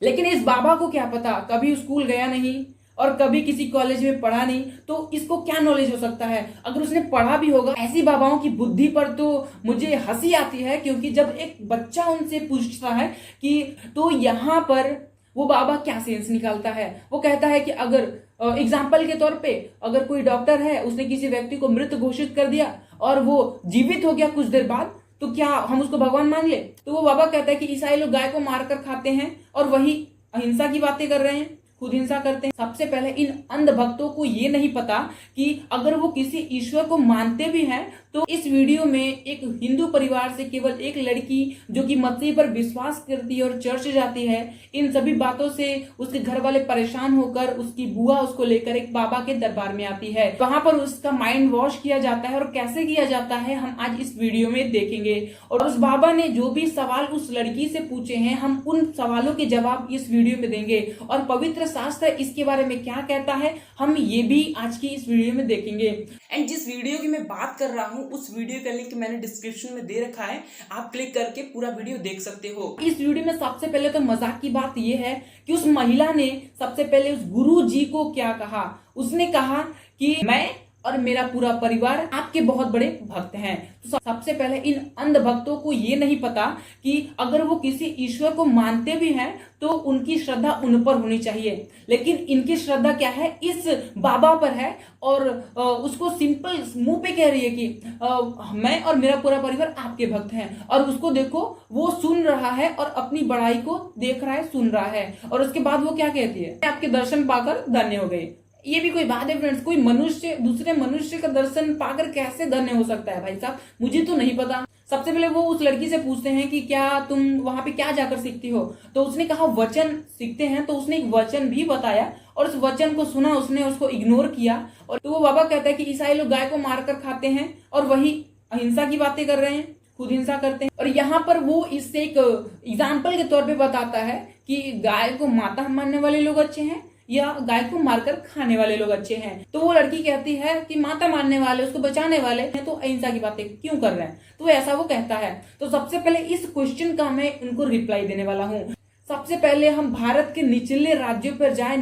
लेकिन इस बाबा को क्या पता, कभी स्कूल गया नहीं और कभी किसी कॉलेज में पढ़ा नहीं, तो इसको क्या नॉलेज हो सकता है। अगर उसने पढ़ा भी होगा, ऐसी बाबाओं की बुद्धि पर तो मुझे हंसी आती है। क्योंकि जब एक बच्चा उनसे पूछता है कि तो यहाँ पर वो बाबा क्या सेंस निकालता है, वो कहता है कि अगर एग्जाम्पल के तौर पे अगर कोई डॉक्टर है, उसने किसी व्यक्ति को मृत घोषित कर दिया और वो जीवित हो गया कुछ देर बाद, तो क्या हम उसको भगवान मान ले। तो वो बाबा कहता है कि ईसाई लोग गाय को मारकर खाते हैं और वही अहिंसा की बातें कर रहे हैं, खुद हिंसा करते हैं। सबसे पहले इन अंध भक्तों को ये नहीं पता कि अगर वो किसी ईश्वर को मानते भी हैं तो इस वीडियो में एक हिंदू परिवार से केवल एक लड़की जो कि मसीह पर विश्वास करती है और चर्च जाती है, इन सभी बातों से उसके घर वाले परेशान होकर उसकी बुआ उसको लेकर एक बाबा के दरबार में आती है। वहां पर उसका माइंड वॉश किया जाता है, और कैसे किया जाता है हम आज इस वीडियो में देखेंगे। और उस बाबा ने जो भी सवाल उस लड़की से पूछे हैं, हम उन सवालों के जवाब इस वीडियो में देंगे। और पवित्र शास्त्र इसके बारे में क्या कहता है, हम ये भी आज की इस वीडियो में देखेंगे। एंड जिस वीडियो की मैं बात कर रहा हूँ उस वीडियो का लिंक मैंने डिस्क्रिप्शन में दे रखा है, आप क्लिक करके पूरा वीडियो देख सकते हो। इस वीडियो में सबसे पहले तो मजाक की बात यह है कि उस महिला ने सबसे पहले उस गुरु जी को क्या कहा। उसने कहा कि मैं और मेरा पूरा परिवार आपके बहुत बड़े भक्त हैं। तो सबसे पहले इन अंध भक्तों को ये नहीं पता कि अगर वो किसी ईश्वर को मानते भी हैं तो उनकी श्रद्धा उन पर होनी चाहिए। लेकिन इनकी श्रद्धा क्या है, इस बाबा पर है। और उसको सिंपल मुंह पे कह रही है कि मैं और मेरा पूरा परिवार आपके भक्त हैं। और उसको देखो, वो सुन रहा है और अपनी बड़ाई को देख रहा है, सुन रहा है। और उसके बाद वो क्या कहती है, आपके दर्शन पाकर धन्य हो गए। ये भी कोई बात है फ्रेंड्स? कोई मनुष्य दूसरे मनुष्य का दर्शन पाकर कैसे धन्य हो सकता है भाई साहब, मुझे तो नहीं पता। सबसे पहले वो उस लड़की से पूछते हैं कि क्या तुम वहां पे क्या जाकर सीखती हो। तो उसने कहा वचन सीखते हैं। तो उसने एक वचन भी बताया और उस वचन को सुना उसने, उसको इग्नोर किया। और तो वो बाबा कहता है कि ईसाई लोग गाय को मारकर खाते हैं और वही अहिंसा की बातें कर रहे हैं, खुद हिंसा करते हैं। और यहाँ पर वो इससे एक एग्जाम्पल के तौर पे बताता है कि गाय को माता मानने वाले लोग अच्छे हैं या गाय को मारकर खाने वाले लोग अच्छे हैं। तो वो लड़की कहती है कि माता मानने वाले, उसको बचाने वाले हैं, तो अहिंसा की बातें क्यों कर रहे हैं। तो ऐसा वो कहता है। तो सबसे पहले इस क्वेश्चन का मैं उनको रिप्लाई देने वाला हूँ। सबसे पहले हम भारत के निचले राज्यों पर जाएं,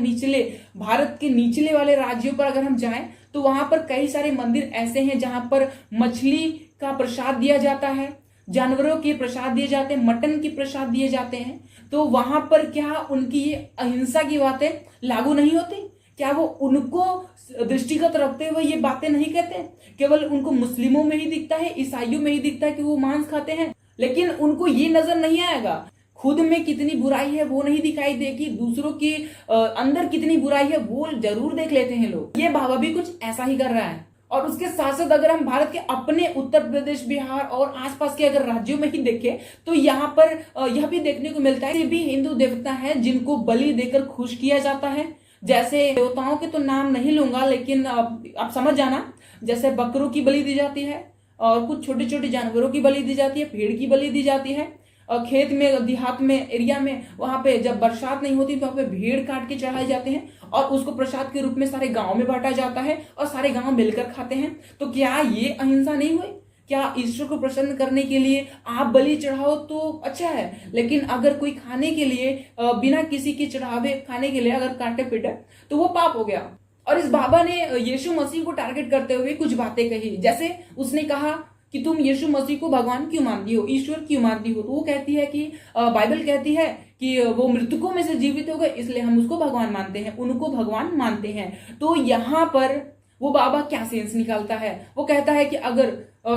भारत के निचले वाले राज्यों पर अगर हम जाएं तो वहां पर कई सारे मंदिर ऐसे हैं जहां पर मछली का प्रसाद दिया जाता है, जानवरों के प्रसाद दिए जाते हैं, मटन की प्रसाद दिए जाते हैं। तो वहां पर क्या उनकी ये अहिंसा की बातें लागू नहीं होती? क्या वो उनको दृष्टिगत रखते हुए ये बातें नहीं कहते? केवल उनको मुस्लिमों में ही दिखता है, ईसाइयों में ही दिखता है कि वो मांस खाते हैं, लेकिन उनको ये नजर नहीं आएगा खुद में कितनी बुराई है वो नहीं दिखाई देगी, दूसरों के अंदर कितनी बुराई है वो जरूर देख लेते हैं लोग। ये बाबा भी कुछ ऐसा ही कर रहा है। और उसके साथ साथ अगर हम भारत के अपने उत्तर प्रदेश, बिहार और आसपास के अगर राज्यों में ही देखें तो यहाँ पर यह भी देखने को मिलता है भी हिंदू देवता हैं जिनको बलि देकर खुश किया जाता है। जैसे देवताओं के तो नाम नहीं लूंगा, लेकिन आप समझ जाना, जैसे बकरों की बलि दी जाती है और कुछ छोटे छोटे जानवरों की बलि दी जाती है, भेड़ की बलि दी जाती है। खेत में, देहात में, एरिया में, वहां पे जब बरसात नहीं होती तो वहां पे भेड़ काट के चढ़ाए जाते हैं और उसको प्रसाद के रूप में सारे गांव में बांटा जाता है और सारे गांव मिलकर खाते हैं। तो क्या ये अहिंसा नहीं हुई? क्या ईश्वर को प्रसन्न करने के लिए आप बलि चढ़ाओ तो अच्छा है, लेकिन अगर कोई खाने के लिए बिना किसी के चढ़ावे खाने के लिए अगर काटे पीटे तो वो पाप हो गया। और इस बाबा ने यीशु मसीह को टारगेट करते हुए कुछ बातें कही। जैसे उसने कहा कि तुम यीशु मसीह को भगवान क्यों मानती हो, ईश्वर क्यों मानती हो। तो वो कहती है कि बाइबल कहती है कि वो मृतकों में से जीवित हो गए, इसलिए हम उसको भगवान मानते हैं, उनको भगवान मानते हैं। तो यहाँ पर वो बाबा क्या सेंस निकालता है, वो कहता है कि अगर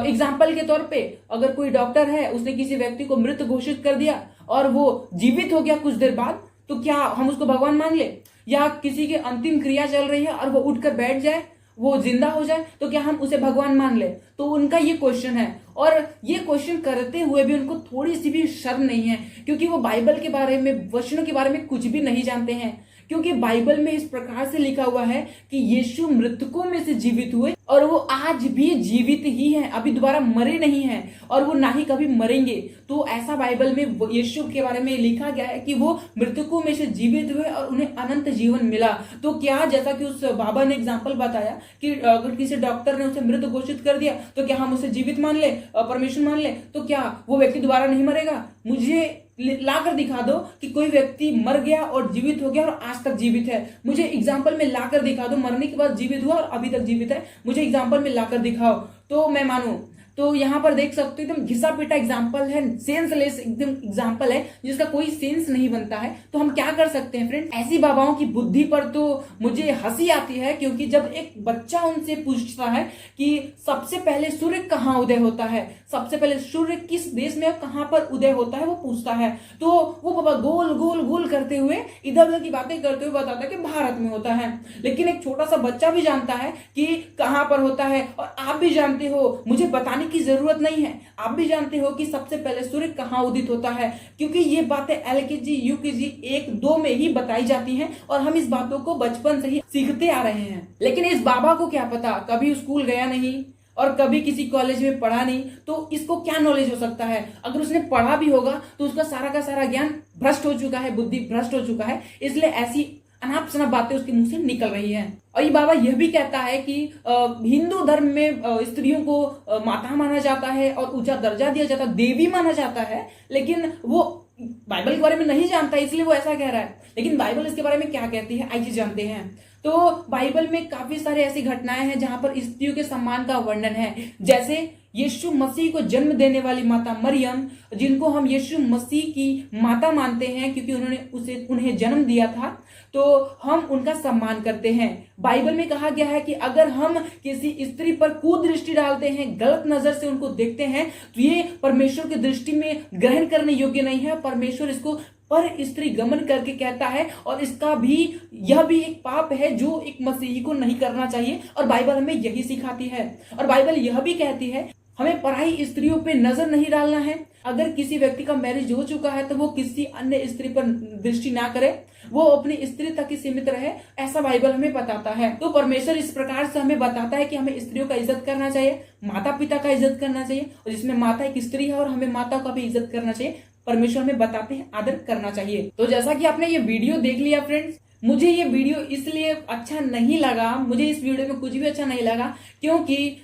एग्जाम्पल के तौर पे अगर कोई डॉक्टर है, उसने किसी व्यक्ति को मृत घोषित कर दिया और वो जीवित हो गया कुछ देर बाद, तो क्या हम उसको भगवान मान ले। या किसी की अंतिम क्रिया चल रही है और वो उठकर बैठ जाए, वो जिंदा हो जाए, तो क्या हम उसे भगवान मान ले। तो उनका ये क्वेश्चन है। और ये क्वेश्चन करते हुए भी उनको थोड़ी सी भी शर्म नहीं है, क्योंकि वो बाइबल के बारे में, वचनों के बारे में कुछ भी नहीं जानते हैं। क्योंकि बाइबल में इस प्रकार से लिखा हुआ है कि यीशु मृतकों में से जीवित हुए और वो आज भी जीवित ही हैं, अभी दोबारा मरे नहीं हैं और वो ना ही कभी मरेंगे। तो ऐसा बाइबल में यीशु के बारे में लिखा गया है कि वो मृतकों में से जीवित हुए और उन्हें अनंत जीवन मिला। तो क्या, जैसा कि उस बाबा ने एग्जाम्पल बताया कि अगर किसी डॉक्टर ने उसे मृत घोषित कर दिया तो क्या हम उसे जीवित मान ले, परमेश्वर मान ले, तो क्या वो व्यक्ति दोबारा नहीं मरेगा। मुझे ला कर दिखा दो कि कोई व्यक्ति मर गया और जीवित हो गया और आज तक जीवित है। मुझे एग्जाम्पल में ला कर दिखा दो, मरने के बाद जीवित हुआ और अभी तक जीवित है, मुझे एग्जाम्पल में ला कर दिखाओ तो मैं मानूं। तो यहाँ पर देख सकते हो एकदम घिसा पिटा एग्जाम्पल है, सेंसलेस एकदम एग्जाम्पल है जिसका कोई सेंस नहीं बनता है। तो हम क्या कर सकते हैं फ्रेंड, ऐसी बाबाओं की बुद्धि पर तो मुझे हंसी आती है, क्योंकि जब एक बच्चा उनसे पूछता है कि सबसे पहले सूर्य कहाँ उदय होता है, सबसे पहले सूर्य किस देश में कहाँ पर उदय होता है वो पूछता है, तो वो बाबा गोल गोल गोल करते हुए इधर उधर की बातें करते हुए बताता है कि भारत में होता है। लेकिन एक छोटा सा बच्चा भी जानता है कि कहाँ पर होता है, और आप भी जानते हो, मुझे बताने की जरूरत नहीं है, आप भी जानते हो कि सबसे पहले सूर्य कहाँ उदित होता है, क्योंकि ये बातें एलकेजी यूकेजी 1-2 में ही बताई जाती हैं और हम इस बातों को बचपन से ही सीखते आ रहे हैं। लेकिन इस बाबा को क्या पता, कभी स्कूल गया नहीं और कभी किसी कॉलेज में पढ़ा नहीं, तो इसको क्या नॉलेज हो सकता है। अगर उसने पढ़ा भी होगा तो उसका सारा का सारा ज्ञान भ्रष्ट हो चुका है, बुद्धि भ्रष्ट हो चुका है, इसलिए ऐसी अनाप शनाप बातें उसके मुंह से निकल रही हैं। और ये बाबा यह भी कहता है कि हिंदू धर्म में स्त्रियों को माता माना जाता है और ऊंचा दर्जा दिया जाता है, देवी माना जाता है, लेकिन वो बाइबल के बारे में नहीं जानता, इसलिए वो ऐसा कह रहा है। लेकिन बाइबल इसके बारे में क्या कहती है आइए जानते हैं। तो बाइबल में काफी सारे ऐसी घटनाएं हैं जहां पर स्त्रियों के सम्मान का वर्णन है, जैसे यीशु मसीह को जन्म देने वाली माता मरियम, जिनको हम यीशु मसीह की माता मानते हैं क्योंकि उन्होंने उन्हें जन्म दिया था, तो हम उनका सम्मान करते हैं। बाइबल में कहा गया है कि अगर हम किसी स्त्री पर कुदृष्टि डालते हैं, गलत नजर से उनको देखते हैं, तो ये परमेश्वर की दृष्टि में ग्रहण करने योग्य नहीं है। परमेश्वर इसको पर स्त्री गमन करके कहता है, और इसका भी यह भी एक पाप है जो एक मसीही को नहीं करना चाहिए, और बाइबल हमें यही सिखाती है। और बाइबल यह भी कहती है हमें पराई स्त्रियों पे नजर नहीं डालना है। अगर किसी व्यक्ति का मैरिज हो चुका है तो वो किसी अन्य स्त्री पर दृष्टि ना करे, वो अपनी स्त्री तक ही सीमित रहे, ऐसा बाइबल हमें बताता है। तो परमेश्वर इस प्रकार से हमें बताता है कि हमें स्त्रियों का इज्जत करना चाहिए, माता पिता का इज्जत करना चाहिए, और जिसमें माता एक स्त्री है और हमें माता का भी इज्जत करना चाहिए। परमेश्वर हमें बताते हैं आदर करना चाहिए। तो जैसा कि आपने ये वीडियो देख लिया फ्रेंड्स, मुझे ये वीडियो इसलिए अच्छा नहीं लगा, मुझे इस वीडियो में कुछ भी अच्छा नहीं लगा, क्योंकि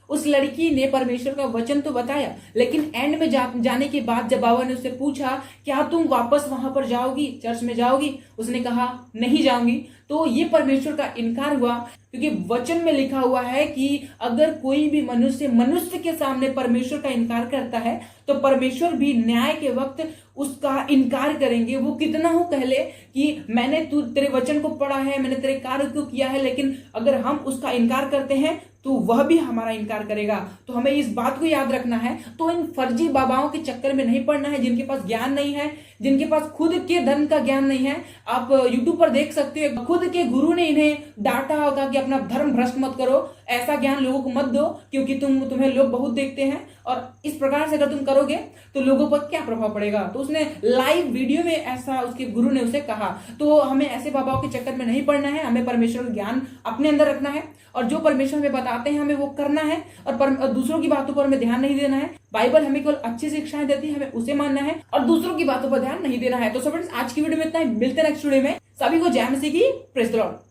उस लड़की ने परमेश्वर का वचन तो बताया, लेकिन एंड में जाने के बाद जब बाबा ने उससे पूछा क्या तुम वापस वहां पर जाओगी, चर्च में जाओगी, उसने कहा नहीं जाऊंगी। तो ये परमेश्वर का इनकार हुआ, क्योंकि वचन में लिखा हुआ है कि अगर कोई भी मनुष्य के सामने परमेश्वर का इनकार करता है तो परमेश्वर भी न्याय के वक्त उसका इनकार करेंगे। वो कितना हो कह ले कि मैंने तेरे वचन को पढ़ा है, मैंने तेरे कार्य को किया है, लेकिन अगर हम उसका इनकार करते हैं तो वह भी हमारा इनकार करेगा। तो हमें इस बात को याद रखना है। तो इन फर्जी बाबाओं के चक्कर में नहीं पड़ना है, जिनके पास ज्ञान नहीं है, जिनके पास खुद के धर्म का ज्ञान नहीं है। आप यूट्यूब पर देख सकते हो, खुद के गुरु ने इन्हें डांटा होगा कि अपना धर्म भ्रष्ट मत करो, ऐसा ज्ञान लोगों को मत दो, क्योंकि तुम्हें लोग बहुत देखते हैं, और इस प्रकार से अगर तुम करोगे तो लोगों पर क्या प्रभाव पड़ेगा। तो उसने लाइव वीडियो में ऐसा उसके गुरु ने उसे कहा। तो हमें ऐसे बाबाओं के चक्कर में नहीं पड़ना है, हमें परमेश्वर का ज्ञान अपने अंदर रखना है, और जो परमेश्वर हमें बताते हैं हमें वो करना है, और दूसरों की बातों पर हमें ध्यान नहीं देना है। बाइबल हमें केवल अच्छी शिक्षाएं देती है, हमें उसे मानना है और दूसरों की बातों पर ध्यान नहीं देना है। तो फ्रेंड्स आज की वीडियो में इतना ही, मिलते हैं नेक्स्ट वीडियो में। सभी को जय मसीह की, प्रेज़ द लॉर्ड।